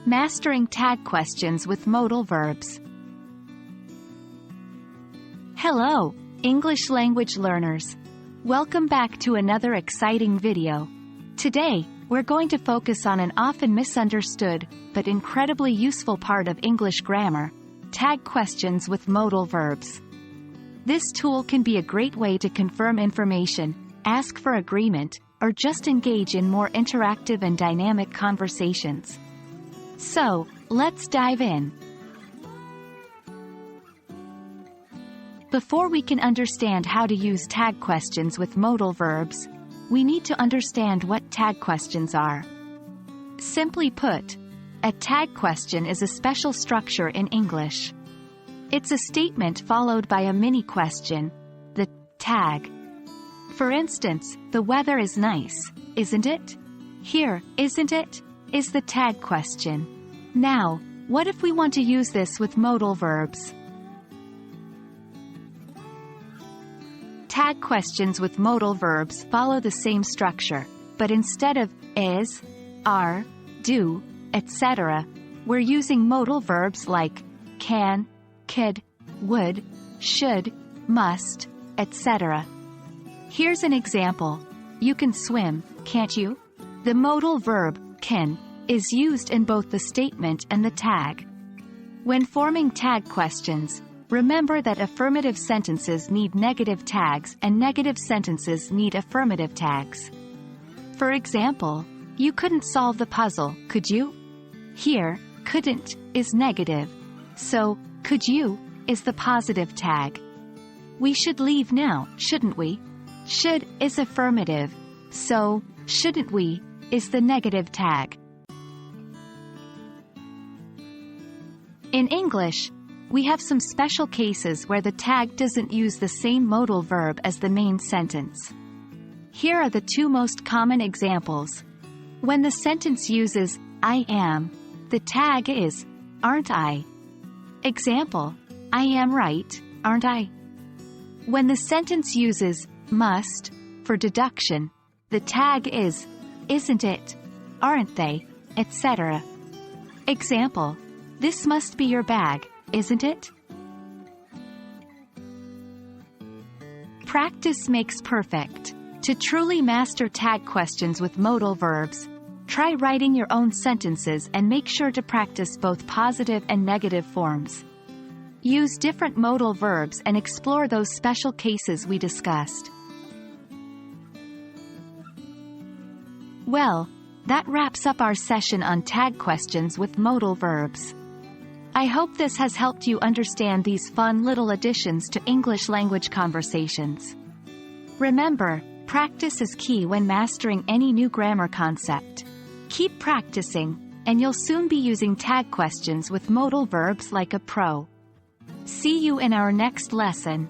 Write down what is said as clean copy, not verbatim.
Mastering tag questions with modal verbs. Hello, English language learners. Welcome back to another exciting video. Today, we're going to focus on an often misunderstood, but incredibly useful part of English grammar: tag questions with modal verbs. This tool can be a great way to confirm information, ask for agreement, or just engage in more interactive and dynamic conversations. So, let's dive in. Before we can understand how to use tag questions with modal verbs, we need to understand what tag questions are. Simply put, a tag question is a special structure in English. It's a statement followed by a mini-question, the tag. For instance, the weather is nice, isn't it? Here, isn't it, is the tag question. Now, what if we want to use this with modal verbs? Tag questions with modal verbs follow the same structure, but instead of is, are, do, etc., we're using modal verbs like can, could, would, should, must, etc. Here's an example. You can swim, can't you? The modal verb, can, is used in both the statement and the tag. When forming tag questions, remember that affirmative sentences need negative tags and negative sentences need affirmative tags. For example, you couldn't solve the puzzle, could you? Here, couldn't is negative, so could you is the positive tag. We should leave now, shouldn't we? Should is affirmative, so shouldn't we is the negative tag. In English, we have some special cases where the tag doesn't use the same modal verb as the main sentence. Here are the two most common examples. When the sentence uses I am, the tag is aren't I. Example, I am right, aren't I? When the sentence uses must for deduction, the tag is isn't it, aren't they, etc. Example, this must be your bag, isn't it? Practice makes perfect. To truly master tag questions with modal verbs, try writing your own sentences and make sure to practice both positive and negative forms. Use different modal verbs and explore those special cases we discussed. Well, that wraps up our session on tag questions with modal verbs. I hope this has helped you understand these fun little additions to English language conversations. Remember, practice is key when mastering any new grammar concept. Keep practicing, and you'll soon be using tag questions with modal verbs like a pro. See you in our next lesson.